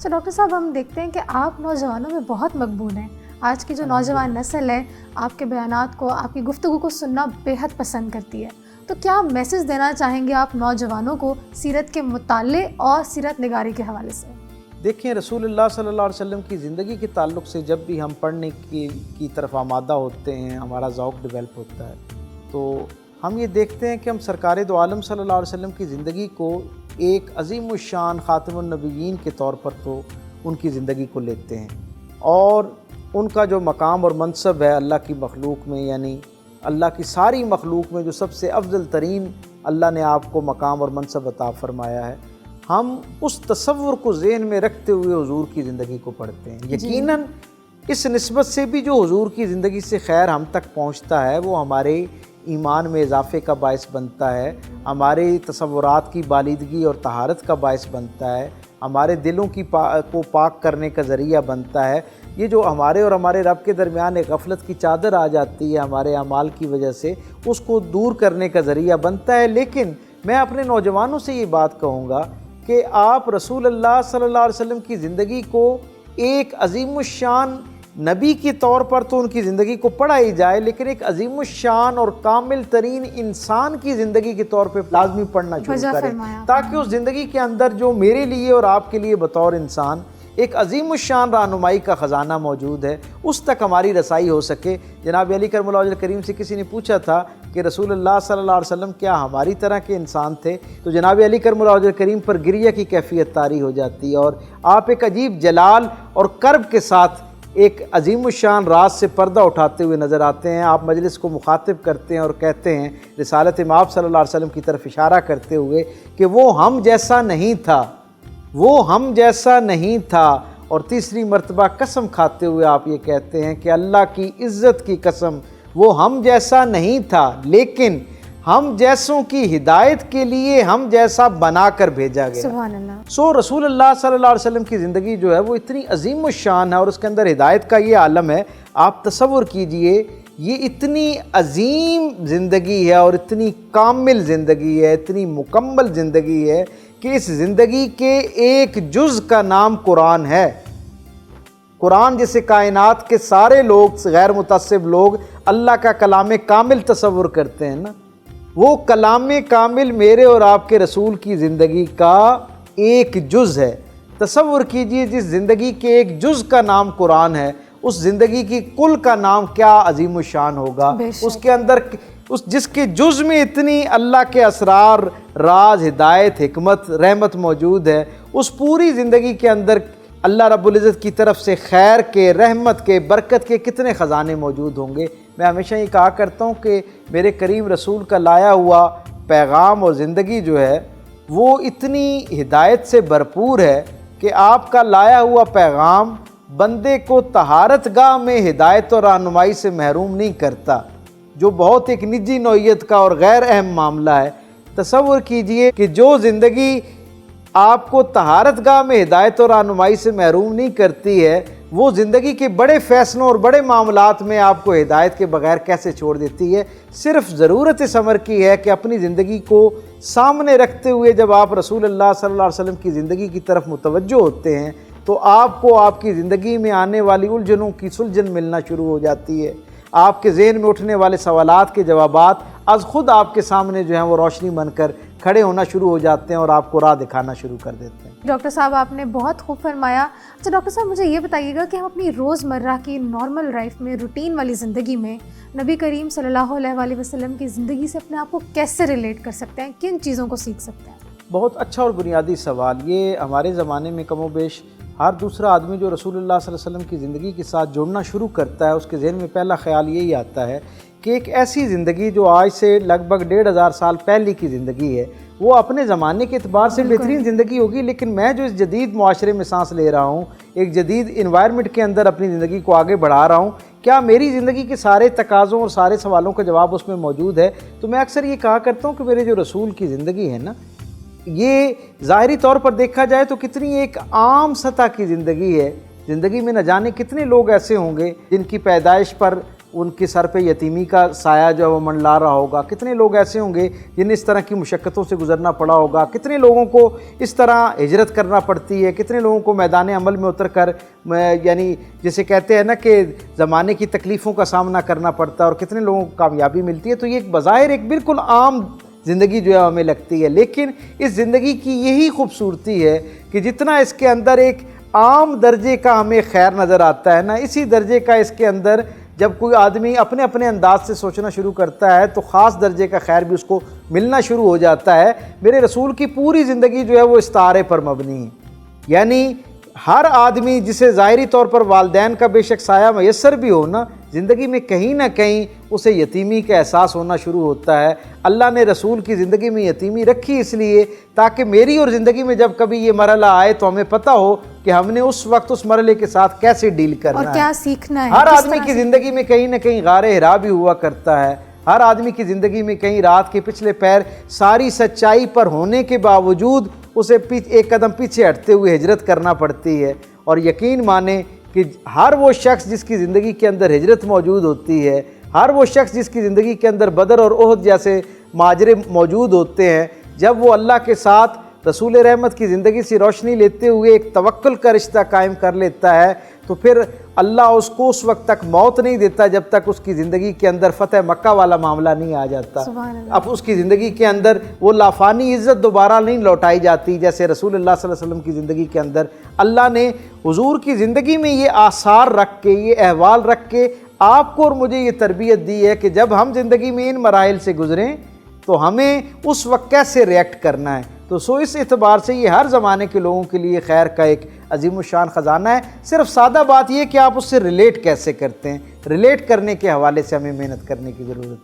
تو ڈاکٹر صاحب ہم دیکھتے ہیں کہ آپ نوجوانوں میں بہت مقبول ہیں. آج کی جو نوجوان نسل ہے آپ کے بیانات کو، آپ کی گفتگو کو سننا بے حد پسند کرتی ہے. تو کیا میسج دینا چاہیں گے آپ نوجوانوں کو سیرت کے مطالعے اور سیرت نگاری کے حوالے سے؟ دیکھیں، رسول اللہ صلی اللہ علیہ وسلم کی زندگی کے تعلق سے جب بھی ہم پڑھنے کی طرف آمادہ ہوتے ہیں، ہمارا ذوق ڈیولپ ہوتا ہے، تو ہم یہ دیکھتے ہیں کہ ہم سرکار دو عالم صلی اللہ علیہ وسلم کی زندگی کو ایک عظیم الشان خاتم النبیین کے طور پر تو ان کی زندگی کو لیتے ہیں، اور ان کا جو مقام اور منصب ہے اللہ کی مخلوق میں، یعنی اللہ کی ساری مخلوق میں جو سب سے افضل ترین اللہ نے آپ کو مقام اور منصب عطا فرمایا ہے، ہم اس تصور کو ذہن میں رکھتے ہوئے حضور کی زندگی کو پڑھتے ہیں. یقیناً اس نسبت سے بھی جو حضور کی زندگی سے خیر ہم تک پہنچتا ہے وہ ہمارے ایمان میں اضافے کا باعث بنتا ہے، ہمارے تصورات کی بالیدگی اور طہارت کا باعث بنتا ہے، ہمارے دلوں کو پاک کرنے کا ذریعہ بنتا ہے. یہ جو ہمارے اور ہمارے رب کے درمیان ایک غفلت کی چادر آ جاتی ہے ہمارے اعمال کی وجہ سے، اس کو دور کرنے کا ذریعہ بنتا ہے. لیکن میں اپنے نوجوانوں سے یہ بات کہوں گا کہ آپ رسول اللہ صلی اللہ علیہ وسلم کی زندگی کو ایک عظیم الشان نبی کے طور پر تو ان کی زندگی کو پڑھا ہی جائے، لیکن ایک عظیم الشان اور کامل ترین انسان کی زندگی کے طور پہ لازمی پڑھنا شروع کریں، تاکہ اس زندگی کے اندر جو میرے لیے اور آپ کے لیے بطور انسان ایک عظیم الشان رہنمائی کا خزانہ موجود ہے، اس تک ہماری رسائی ہو سکے. جناب علی کرم اللہ وجہ کریم سے کسی نے پوچھا تھا کہ رسول اللہ صلی اللہ علیہ وسلم کیا ہماری طرح کے انسان تھے؟ تو جناب علی کرم اللہ وجہ کریم پر گریہ کی کیفیت طاری ہو جاتی ہے، اور آپ ایک عجیب جلال اور کرب کے ساتھ ایک عظیم الشان راز سے پردہ اٹھاتے ہوئے نظر آتے ہیں. آپ مجلس کو مخاطب کرتے ہیں اور کہتے ہیں رسالت مآب صلی اللہ علیہ وسلم کی طرف اشارہ کرتے ہوئے کہ وہ ہم جیسا نہیں تھا، وہ ہم جیسا نہیں تھا. اور تیسری مرتبہ قسم کھاتے ہوئے آپ یہ کہتے ہیں کہ اللہ کی عزت کی قسم، وہ ہم جیسا نہیں تھا لیکن ہم جیسوں کی ہدایت کے لیے ہم جیسا بنا کر بھیجا گیا. سبحان اللہ. رسول اللہ صلی اللہ علیہ وسلم کی زندگی جو ہے وہ اتنی عظیم الشان ہے اور اس کے اندر ہدایت کا یہ عالم ہے. آپ تصور کیجئے یہ اتنی عظیم زندگی ہے اور اتنی کامل زندگی ہے، اتنی مکمل زندگی ہے کہ اس زندگی کے ایک جز کا نام قرآن ہے. قرآن جسے کائنات کے سارے لوگ، غیر متعصب لوگ اللہ کا کلام کامل تصور کرتے ہیں نا، وہ کلام کامل میرے اور آپ کے رسول کی زندگی کا ایک جز ہے. تصور کیجئے جس زندگی کے ایک جز کا نام قرآن ہے، اس زندگی کی کل کا نام کیا عظیم الشان ہوگا. اس کے اندر جس کے جز میں اتنی اللہ کے اسرار، راز، ہدایت، حکمت، رحمت موجود ہے، اس پوری زندگی کے اندر اللہ رب العزت کی طرف سے خیر کے، رحمت کے، برکت کے کتنے خزانے موجود ہوں گے. میں ہمیشہ یہ کہا کرتا ہوں کہ میرے کریم رسول کا لایا ہوا پیغام اور زندگی جو ہے وہ اتنی ہدایت سے بھرپور ہے کہ آپ کا لایا ہوا پیغام بندے کو طہارت گاہ میں ہدایت اور رہنمائی سے محروم نہیں کرتا، جو بہت ایک نجی نوعیت کا اور غیر اہم معاملہ ہے. تصور کیجئے کہ جو زندگی آپ کو طہارت گاہ میں ہدایت اور رہنمائی سے محروم نہیں کرتی ہے، وہ زندگی کے بڑے فیصلوں اور بڑے معاملات میں آپ کو ہدایت کے بغیر کیسے چھوڑ دیتی ہے. صرف ضرورت اس امر کی ہے کہ اپنی زندگی کو سامنے رکھتے ہوئے جب آپ رسول اللہ صلی اللہ علیہ وسلم کی زندگی کی طرف متوجہ ہوتے ہیں تو آپ کو آپ کی زندگی میں آنے والی الجھنوں کی سلجھن ملنا شروع ہو جاتی ہے. آپ کے ذہن میں اٹھنے والے سوالات کے جوابات از خود آپ کے سامنے جو ہیں وہ روشنی بن کر کھڑے ہونا شروع ہو جاتے ہیں اور آپ کو راہ دکھانا شروع کر دیتے ہیں. ڈاکٹر صاحب آپ نے بہت خوب فرمایا. اچھا ڈاکٹر صاحب مجھے یہ بتائیے گا کہ ہم اپنی روزمرہ کی نارمل لائف میں، روٹین والی زندگی میں نبی کریم صلی اللہ علیہ وسلم کی زندگی سے اپنے آپ کو کیسے ریلیٹ کر سکتے ہیں، کن چیزوں کو سیکھ سکتے ہیں؟ بہت اچھا اور بنیادی سوال. یہ ہمارے زمانے میں کم و بیش ہر دوسرا آدمی جو رسول اللہ صلی اللہ علیہ وسلم کی زندگی کے ساتھ جڑنا شروع کرتا ہے اس کے ذہن میں پہلا خیال یہی آتا ہے کہ ایک ایسی زندگی جو آج سے لگ بھگ 1500 سال پہلے کی زندگی ہے وہ اپنے زمانے کے اعتبار سے بہترین زندگی ہوگی، لیکن میں جو اس جدید معاشرے میں سانس لے رہا ہوں، ایک جدید انوائرمنٹ کے اندر اپنی زندگی کو آگے بڑھا رہا ہوں، کیا میری زندگی کے سارے تقاضوں اور سارے سوالوں کا جواب اس میں موجود ہے؟ تو میں اکثر یہ کہا کرتا ہوں کہ میرے جو رسول کی زندگی ہے نا، یہ ظاہری طور پر دیکھا جائے تو کتنی ایک عام سطح کی زندگی ہے. زندگی میں نہ جانے کتنے لوگ ایسے ہوں گے جن کی پیدائش پر ان کے سر پہ یتیمی کا سایہ جو ہے وہ منڈلا رہا ہوگا، کتنے لوگ ایسے ہوں گے جنہیں اس طرح کی مشقتوں سے گزرنا پڑا ہوگا، کتنے لوگوں کو اس طرح ہجرت کرنا پڑتی ہے، کتنے لوگوں کو میدان عمل میں اتر کر یعنی جسے کہتے ہیں نا کہ زمانے کی تکلیفوں کا سامنا کرنا پڑتا ہے، اور کتنے لوگوں کو کامیابی ملتی ہے۔ تو یہ ایک بظاہر ایک بالکل عام زندگی جو ہے ہمیں لگتی ہے، لیکن اس زندگی کی یہی خوبصورتی ہے کہ جتنا اس کے اندر ایک عام درجے کا ہمیں خیر نظر آتا ہے نا، اسی درجے کا اس کے اندر جب کوئی آدمی اپنے اپنے انداز سے سوچنا شروع کرتا ہے تو خاص درجے کا خیر بھی اس کو ملنا شروع ہو جاتا ہے۔ میرے رسول کی پوری زندگی جو ہے وہ استعارے پر مبنی ہے، یعنی ہر آدمی جسے ظاہری طور پر والدین کا بے شک سایہ میسر بھی ہو نا، زندگی میں کہیں نہ کہیں اسے یتیمی کا احساس ہونا شروع ہوتا ہے۔ اللہ نے رسول کی زندگی میں یتیمی رکھی اس لیے تاکہ میری اور زندگی میں جب کبھی یہ مرحلہ آئے تو ہمیں پتہ ہو کہ ہم نے اس وقت اس مرحلے کے ساتھ کیسے ڈیل کرنا ہے اور کیا سیکھنا ہے۔ ہر آدمی کی زندگی میں کہیں نہ کہیں غار ہرا بھی ہوا کرتا ہے، ہر آدمی کی زندگی میں کہیں رات کے پچھلے پیر ساری سچائی پر ہونے کے باوجود اسے ایک قدم پیچھے ہٹتے ہوئے ہجرت کرنا پڑتی ہے۔ اور یقین مانیں کہ ہر وہ شخص جس کی زندگی کے اندر ہجرت موجود ہوتی ہے، ہر وہ شخص جس کی زندگی کے اندر بدر اور احد جیسے ماجرے موجود ہوتے ہیں، جب وہ اللہ کے ساتھ رسول رحمت کی زندگی سے روشنی لیتے ہوئے ایک توکل کا رشتہ قائم کر لیتا ہے تو پھر اللہ اس کو اس وقت تک موت نہیں دیتا جب تک اس کی زندگی کے اندر فتح مکہ والا معاملہ نہیں آ جاتا۔ سبحان اللہ۔ اب اس کی زندگی کے اندر وہ لافانی عزت دوبارہ نہیں لوٹائی جاتی جیسے رسول اللہ صلی اللہ علیہ وسلم کی زندگی کے اندر اللہ نے حضور کی زندگی میں یہ آثار رکھ کے، یہ احوال رکھ کے آپ کو اور مجھے یہ تربیت دی ہے کہ جب ہم زندگی میں ان مراحل سے گزریں تو ہمیں اس وقت کیسے ریئیکٹ کرنا ہے۔ تو اس اعتبار سے یہ ہر زمانے کے لوگوں کے لیے خیر کا ایک عظیم الشان خزانہ ہے۔ صرف سادہ بات یہ کہ آپ اس سے ریلیٹ کیسے کرتے ہیں، ریلیٹ کرنے کے حوالے سے ہمیں محنت کرنے کی ضرورت ہے۔